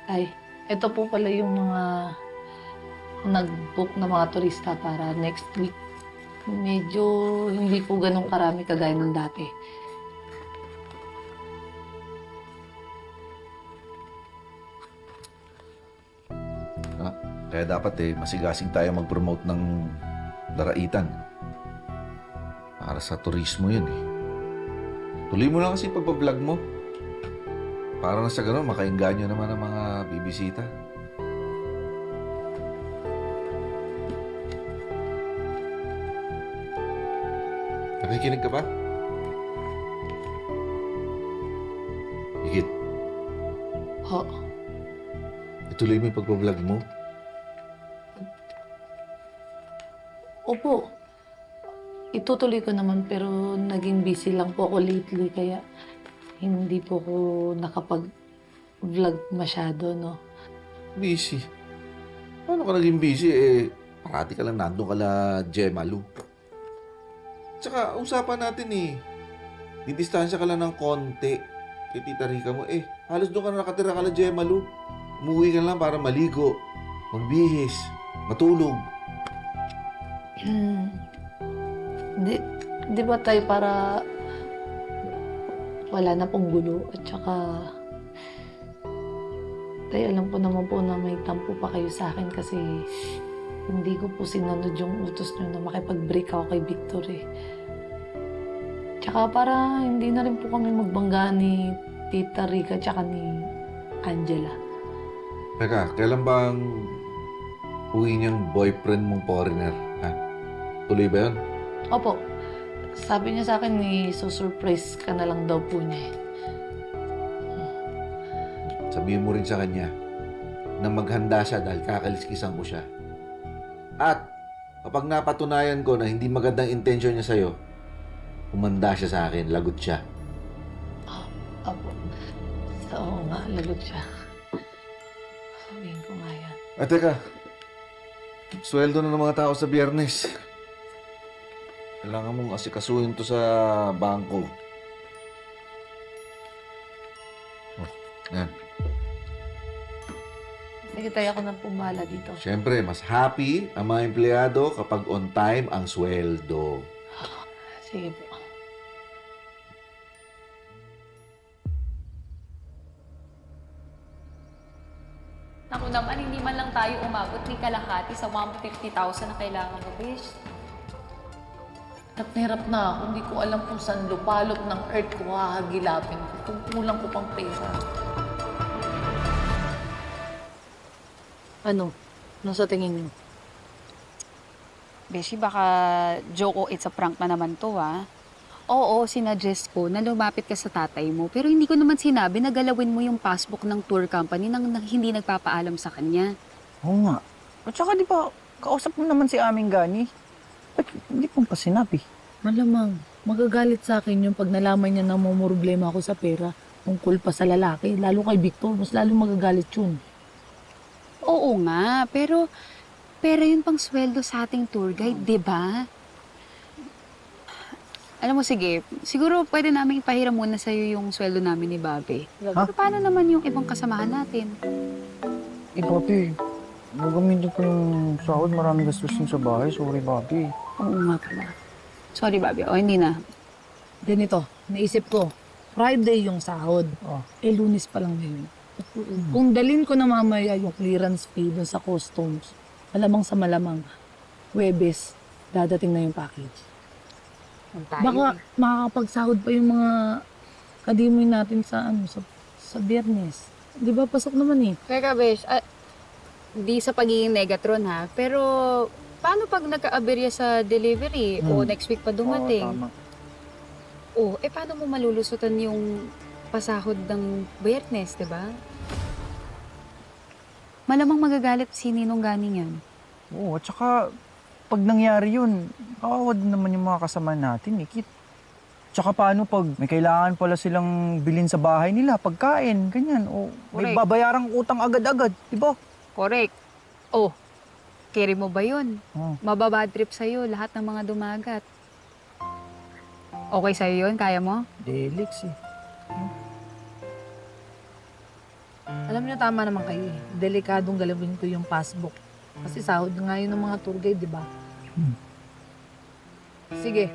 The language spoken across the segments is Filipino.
Ay, ito po pala yung mga nag-book na mga turista para next week. Medyo hindi po ganun karami kagaya ng dati. Ah, kaya dapat masigasig tayo mag-promote ng daraitan. Para sa turismo yun eh. Tuloy mo lang kasi pagpa-vlog mo. Para na sa ganun, makainganyo naman ang mga bibisita. Nakikinig ka ba? Higit, Ho, ituloy mo yung pagpa-vlog mo. opo. Itutuloy ko naman pero naging busy lang po ako lately kaya hindi po ako nakapag-vlog masyado, no? Busy. Paano ka naging busy? Parati ka lang nandun ka la Gemma Lu. Tsaka, usapan natin didistansya ka lang ng konti kay Tita Rica mo. Halos doon ka na nakatira ka la Gemma Lu. Umuwi ka lang para maligo, magbihis, matulog. Di ba tayo para wala na pong gulo at saka tayo alam ko naman po na may tampo pa kayo sa akin kasi hindi ko po sinunod yung utos nyo na makipag-break ako kay Victor eh. Tsaka para hindi na rin po kami magbangga ni Tita Rica tsaka ni Angela. Teka, kailan bang uwi niyang boyfriend mong foreigner? Ha? Tuloy ba yun? Opo, sabi niya sa akin surprise ka na lang daw po niya eh. Sabihin mo rin sa kanya na maghanda siya dahil kakaliskisan ko siya. At kapag napatunayan ko na hindi magandang intention niya sa'yo, humanda siya sa akin, lagot siya. Opo, oo nga, lagot siya. Sabihin ko nga yan. Teka, sweldo na ng mga tao sa Biyernes. Kailangan mong asikasuhin to sa bangko. Yan. Sige tayo ako nang pumala dito. Siyempre, mas happy ang mga empleyado kapag on time ang sweldo. Sige po. Naku naman, hindi man lang tayo umabot ni kalahati sa 150,000 na kailangan mo, Bish. Hirap na ako. Hindi ko alam kung saan lupalop ng earth ko hahagilapin ko. Kung kulang ko pang pera. Ano? Ano sa tingin mo? Beshi, baka joke o it's a prank na naman to, ha? Oo, sinuggest ko na lumapit ka sa tatay mo. Pero hindi ko naman sinabi na galawin mo yung passbook ng tour company nang hindi nagpapaalam sa kanya. Oo nga. At saka di ba, kausap mo naman si Aming Gani. Ba't hindi mo pa sinabi? Malamang, magagalit sa akin yung pag nalaman niya na problema ako sa pera tungkol pa sa lalaki. Lalo kay Victor, mas lalo magagalit yun. Oo nga, pero pera yun pang sweldo sa ating tour guide, di ba? Alam mo, sige, siguro pwede namin ipahiram muna sa'yo yung sweldo namin ni Bobby. Ha? Pero paano naman yung ibang kasamahan natin? Bobby, gagamitin ko yung sahod. Maraming gastos yun sa bahay. Sorry, Bobby. Oo nga pala. Sorry, Bobby. O, hindi na. Ganito, naisip ko, Friday yung sahod. Oh. Lunes pa lang ngayon. Kung dalhin ko na mamaya yung clearance fee dun sa customs, malamang sa malamang, Huwebes, dadating na yung package. Baka makakapagsahod pa yung mga kadimoy natin sa sa Biyernes. Di ba pasok naman eh? Teka, Besh, di sa pagiging negatron ha, pero paano pag nagka-aberya sa delivery o next week pa dumating? Oo, tama. Paano mo malulusutan yung pasahod ng Biyernes, di ba? Malamang magagalit si Ninong Ganing yan. Oo, at saka pag nangyari yun, kawawa din naman yung mga kasama natin, Kit. Tsaka paano pag may kailangan pala silang bilhin sa bahay nila, pagkain, ganyan. O may Correct. babayarang utang agad-agad, di ba? Correct. Carry mo ba yun? Oh. Mababad trip sa'yo lahat ng mga dumagat. Okay sa'yo yun? Kaya mo? Delix eh. Alam niyo, tama naman kayo eh. Delikadong galawin ko yung passbook. Kasi sahod nga yun ng mga tour guide, di ba? Sige.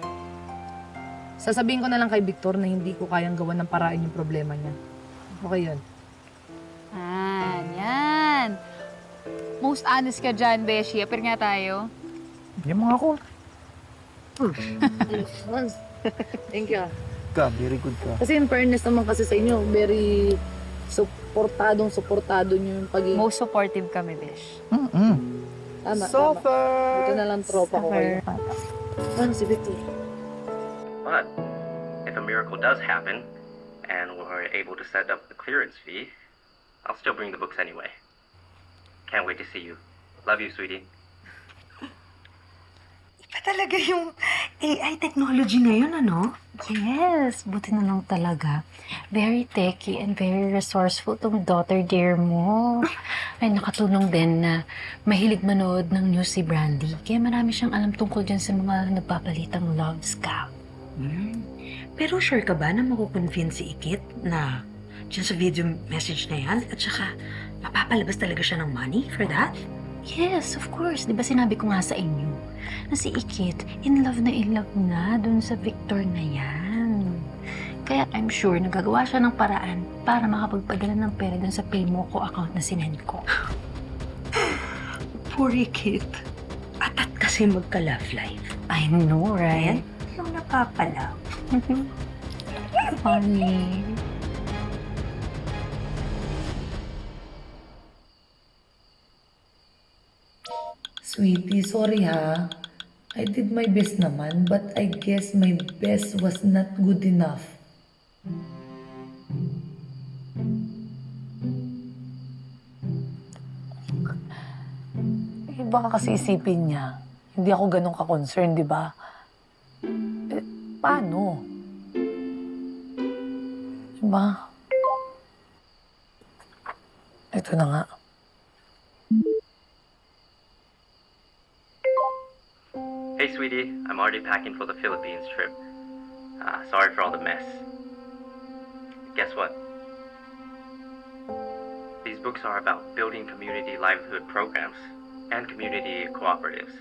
Sasabihin ko na lang kay Victor na hindi ko kayang gawan ng paraan yung problema niya. Okay yun. Yan. Most honest ka dyan, Beshi. Apir nga tayo. Yung mga ako. Thank you. Very good ka. Kasi in fairness naman kasi sa inyo, very suportado nyo yung pag-i... Most supportive kami, Besh. Tama, So tama. far. Ito na lang tropa ko kayo. Ano si Victor? But if a miracle does happen and we're able to set up the clearance fee, I'll still bring the books anyway. Can't wait to see you. Love you, sweetie. Iba talaga yung AI technology ngayon, ano? Yes, buti na lang talaga. Very techy and very resourceful tong daughter dear mo. Ay, nakatulong din na mahilig manood ng news si Brandy. Kaya marami siyang alam tungkol dyan sa mga nagpapalitang love scam. Pero sure ka ba na makukonvince si Ikit na dyan sa video message na yan? At saka, mapapalabas talaga siya ng money for that? Yes, of course. Di ba sinabi ko nga sa inyo na si Ikit in love na dun sa Victor na yan. Kaya I'm sure nagagawa siya ng paraan para makapagpadala ng pera dun sa Paymoco account na sinend ko. Poor Ikit. Atat kasi magka-love life. I know, right? Yung napapala. Funny. Sweetie, sorry ha. I did my best naman, but I guess my best was not good enough. Eh, baka kasi isipin niya, hindi ako ganun ka-concern, di ba? Eh, paano? Diba? Ito na nga. Hey, sweetie. I'm already packing for the Philippines trip. Sorry for all the mess. Guess what? These books are about building community livelihood programs and community cooperatives.